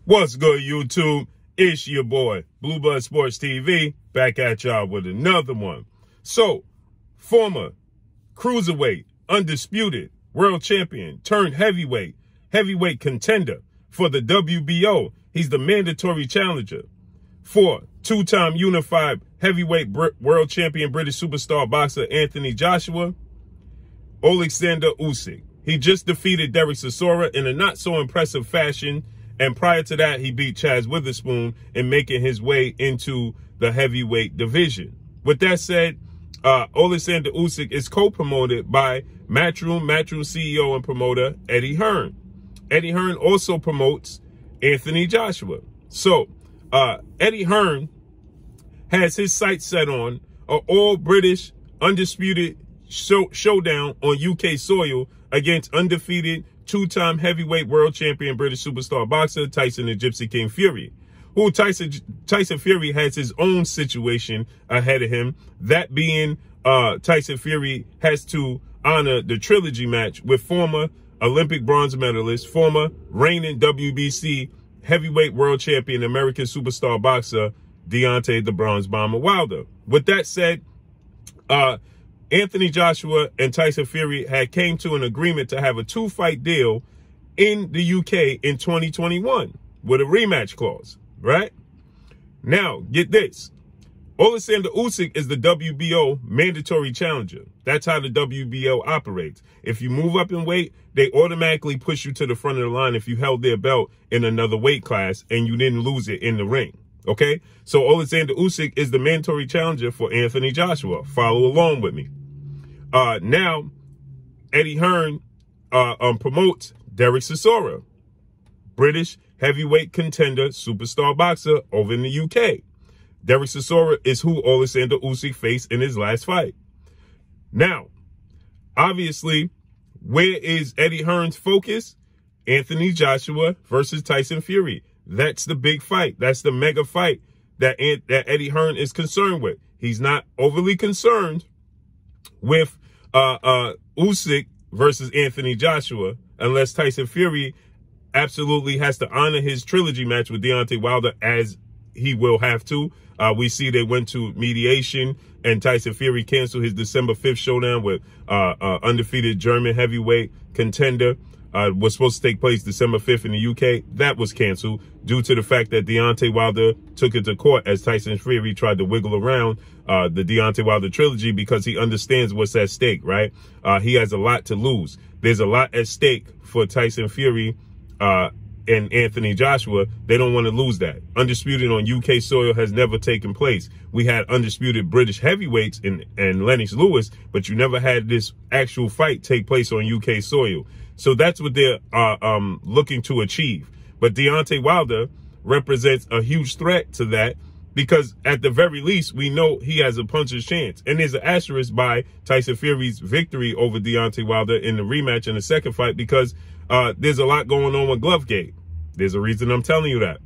What's good, YouTube? It's your boy, Blue Blood Sports TV, back at y'all with another one. So, former cruiserweight, undisputed, world champion, turned heavyweight contender for the WBO. He's the mandatory challenger for two-time unified heavyweight world champion British superstar boxer Anthony Joshua, OLEKSANDR Usyk. He just defeated DERECK Chisora in a not-so-impressive fashion, and prior to that, he beat Chaz Witherspoon in making his way into the heavyweight division. With that said, OLEKSANDR Usyk is co-promoted by MATCHROOM CEO and promoter Eddie Hearn. Eddie Hearn also promotes Anthony Joshua. So, Eddie Hearn has his sights set on an all-British, undisputed showdown on UK soil against undefeated two-time heavyweight world champion British superstar boxer Tyson the Gypsy King Fury, who Tyson Fury has his own situation ahead of him. That being, Tyson Fury has to honor the trilogy match with former Olympic bronze medalist, former reigning WBC heavyweight world champion, American superstar boxer Deontay the Bronze Bomber Wilder. With that said, Anthony Joshua and Tyson Fury had came to an agreement to have a two-fight deal in the UK in 2021 with a rematch clause, right? Now, get this. OLEKSANDR Usyk is the WBO mandatory challenger. That's how the WBO operates. If you move up in weight, they automatically push you to the front of the line if you held their belt in another weight class and you didn't lose it in the ring. Okay? So OLEKSANDR Usyk is the mandatory challenger for Anthony Joshua. Follow along with me. Now, Eddie Hearn promotes DERECK Chisora, British heavyweight contender, superstar boxer over in the UK. DERECK Chisora is who OLEKSANDR Usyk faced in his last fight. Now, obviously, where is Eddie Hearn's focus? Anthony Joshua versus Tyson Fury. That's the big fight. That's the mega fight that Eddie Hearn is concerned with. He's not overly concerned with Usyk versus Anthony Joshua, unless Tyson Fury absolutely has to honor his trilogy match with Deontay Wilder, as he will have to. We see they went to mediation, and Tyson Fury canceled his December 5th showdown with undefeated German heavyweight contender. Was supposed to take place December 5th in the UK. That was canceled due to the fact that Deontay Wilder took it to court as Tyson Fury tried to wiggle around the Deontay Wilder trilogy because he understands what's at stake, right? He has a lot to lose. There's a lot at stake for Tyson Fury and Anthony Joshua. They don't want to lose that. Undisputed on UK soil has never taken place. We had undisputed British heavyweights and Lennox Lewis, but you never had this actual fight take place on UK soil. So that's what they're looking to achieve. But Deontay Wilder represents a huge threat to that because at the very least, we know he has a puncher's chance. And there's an asterisk by Tyson Fury's victory over Deontay Wilder in the rematch in the second fight because there's a lot going on with Glovegate. There's a reason I'm telling you that.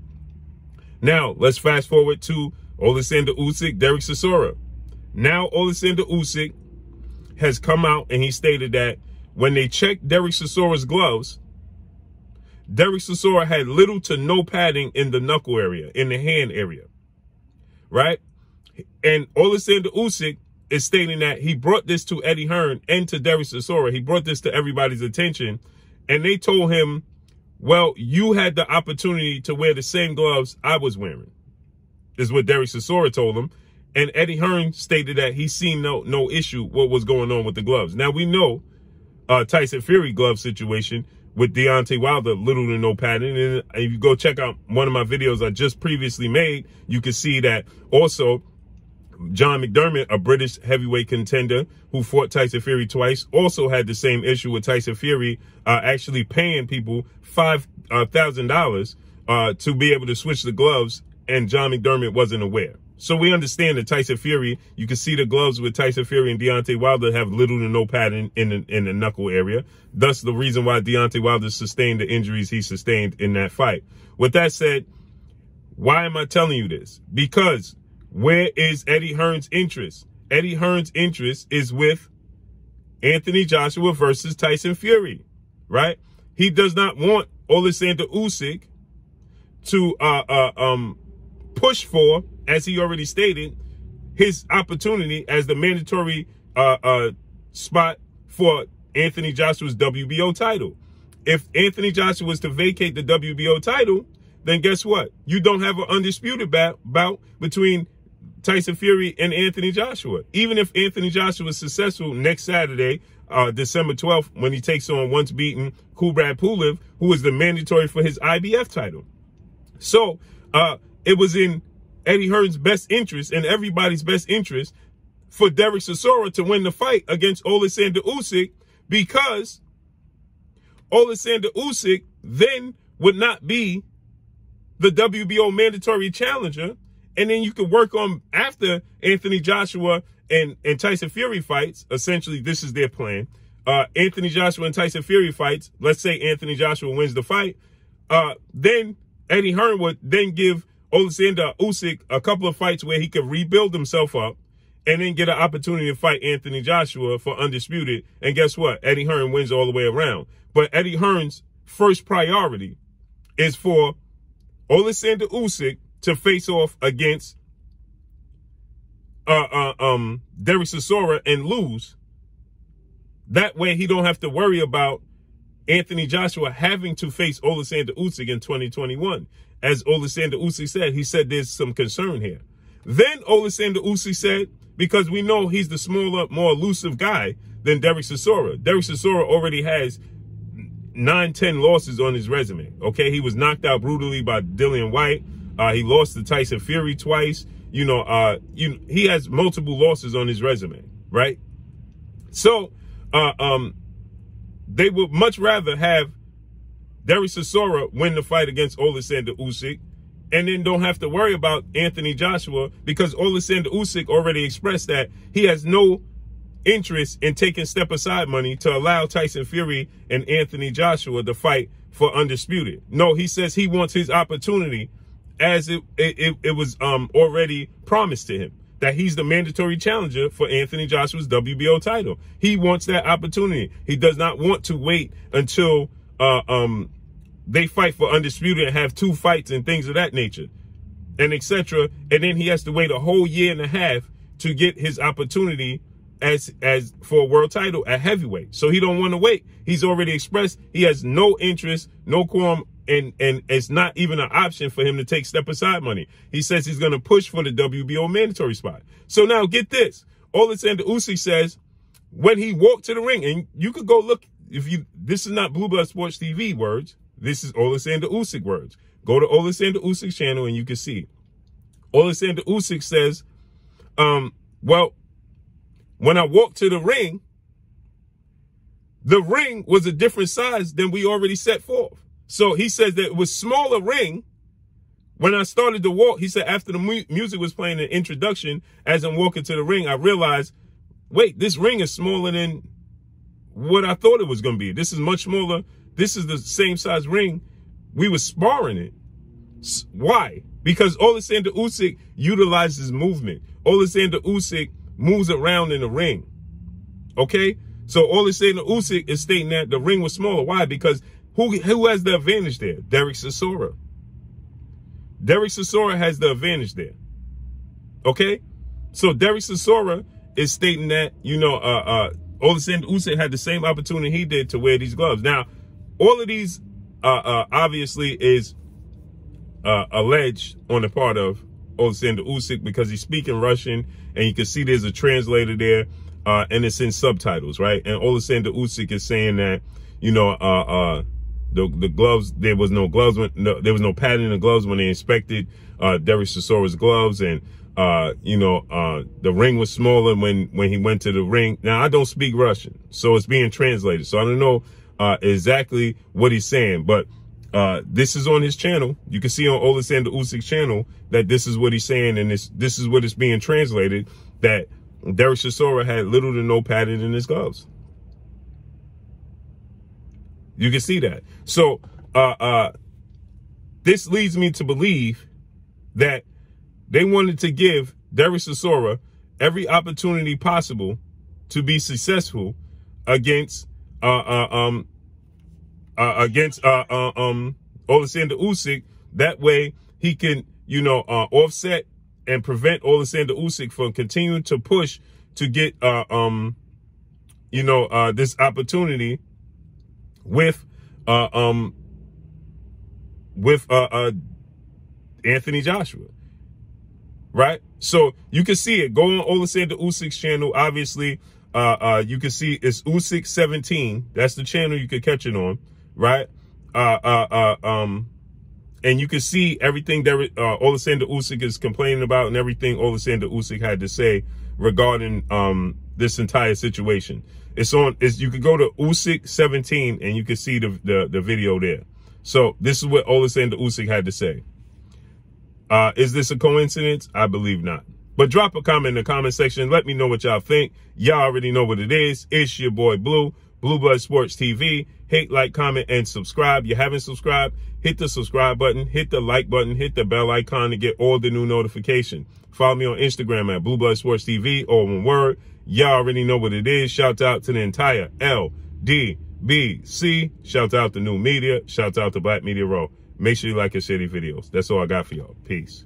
Now, let's fast forward to OLEKSANDR Usyk, DERECK Chisora. Now, OLEKSANDR Usyk has come out and he stated that when they checked DERECK Chisora's gloves, DERECK Chisora had little to no padding in the knuckle area, in the hand area, right? And OLEKSANDR Usyk is stating that he brought this to Eddie Hearn and to DERECK Chisora. He brought this to everybody's attention, and they told him, well, you had the opportunity to wear the same gloves I was wearing, is what DERECK Chisora told him. And Eddie Hearn stated that he seen no issue what was going on with the gloves. Now, we know Tyson Fury glove situation with Deontay Wilder, little to no padding. And if you go check out one of my videos I just previously made, you can see that also John McDermott, a British heavyweight contender who fought Tyson Fury twice, also had the same issue with Tyson Fury actually paying people $5,000 to be able to switch the gloves, and John McDermott wasn't aware. So we understand that Tyson Fury, you can see the gloves with Tyson Fury and Deontay Wilder have little to no padding in the knuckle area. Thus, the reason why Deontay Wilder sustained the injuries he sustained in that fight. With that said, why am I telling you this? Because where is Eddie Hearn's interest? Eddie Hearn's interest is with Anthony Joshua versus Tyson Fury, right? He does not want OLEKSANDR Usyk to push for, as he already stated, his opportunity as the mandatory spot for Anthony Joshua's WBO title. If Anthony Joshua was to vacate the WBO title, then guess what? You don't have an undisputed bout between Tyson Fury and Anthony Joshua. Even if Anthony Joshua is successful next Saturday, December 12th, when he takes on once beaten Kubrat Pulev, who is the mandatory for his IBF title. So it was in Eddie Hearn's best interest and everybody's best interest for Derek Chisora to win the fight against Oleksandr Usyk, because Oleksandr Usyk then would not be the WBO mandatory challenger. And then you could work on, after Anthony Joshua and Tyson Fury fights, essentially this is their plan. Anthony Joshua and Tyson Fury fights, let's say Anthony Joshua wins the fight, then Eddie Hearn would then give Oleksandr Usyk a couple of fights where he could rebuild himself up and then get an opportunity to fight Anthony Joshua for undisputed. And guess what? Eddie Hearn wins all the way around. But Eddie Hearn's first priority is for Oleksandr Usyk to face off against Derek Chisora and lose. That way he don't have to worry about Anthony Joshua having to face Oleksandr Usyk in 2021. As Oleksandr Usyk said, he said there's some concern here. Then Oleksandr Usyk said, because we know he's the smaller, more elusive guy than Derek Chisora. Derek Chisora already has 9-10 losses on his resume. Okay, he was knocked out brutally by Dillian White. He lost to Tyson Fury twice. He has multiple losses on his resume, right? So they would much rather have Derek Chisora win the fight against Oleksandr Usyk, and then don't have to worry about Anthony Joshua, because Oleksandr Usyk already expressed that he has no interest in taking step-aside money to allow Tyson Fury and Anthony Joshua to fight for undisputed. No, he says he wants his opportunity as it was already promised to him, that he's the mandatory challenger for Anthony Joshua's WBO title. He wants that opportunity. He does not want to wait until they fight for undisputed and have 2 fights and things of that nature, and etc. And then he has to wait a whole year and a half to get his opportunity as for a world title at heavyweight. So he don't want to wait. He's already expressed he has no interest, no qualm, and it's not even an option for him to take step-aside money. He says he's going to push for the WBO mandatory spot. So now get this. Oleksandr Usyk says when he walked to the ring, and you could go look, this is not Blue Blood Sports TV words. This is Oleksandr Usyk words. Go to Oleksandr Usyk's channel and you can see. Oleksandr Usyk says, well, when I walked to the ring was a different size than we already set forth. So he says that it was smaller ring when I started to walk. He said after the music was playing an introduction, as I'm walking to the ring, I realized, wait, this ring is smaller than what I thought it was going to be. This is much smaller. This is the same size ring. We were sparring it. Why? Because Oleksandr Usyk utilizes movement. Oleksandr Usyk moves around in the ring. Okay? So Oleksandr Usyk is stating that the ring was smaller. Why? Because who has the advantage there? Derek Chisora. Derek Chisora has the advantage there. Okay? So Derek Chisora is stating that, Oleksandr Usyk had the same opportunity he did to wear these gloves. Now, all of these obviously is alleged on the part of Oleksandr Usyk, because he's speaking Russian, and you can see there's a translator there, and it's in subtitles, right? And Oleksandr Usyk is saying that, the gloves, there was no gloves, there was no padding in the gloves when they inspected Derek Chisora's gloves, and the ring was smaller when he went to the ring. Now, I don't speak Russian, so it's being translated, so I don't know exactly what he's saying, but this is on his channel. You can see on Oleksandr Usyk's channel that this is what he's saying, and this is what is being translated, that Derek Chisora had little to no padding in his gloves. You can see that. So this leads me to believe that they wanted to give Derek Chisora every opportunity possible to be successful against Oleksandr Usyk, That way he can, you know, offset and prevent Oleksandr Usyk from continuing to push to get, you know, this opportunity with Anthony Joshua, right? So you can see it. Go on Oleksandr Usyk's channel. Obviously, you can see it's Usyk 17. That's the channel you could catch it on, right? And you can see everything that Oleksandr Usyk is complaining about and everything Oleksandr Usyk had to say regarding this entire situation. It's on. You could go to Usyk 17 and you can see the video there. So this is what Oleksandr Usyk had to say. Is this a coincidence? I believe not. But drop a comment in the comment section. Let me know what y'all think. Y'all already know what it is. It's your boy Blue, Blue Blood Sports TV. Hate, like, comment, and subscribe. You haven't subscribed? Hit the subscribe button, hit the like button, hit the bell icon to get all the new notifications. Follow me on Instagram at Blue Blood Sports TV, all one word. Y'all already know what it is. Shout out to the entire LDBC. Shout out to New Media. Shout out to Black Media Row. Make sure you like and share these videos. That's all I got for y'all. Peace.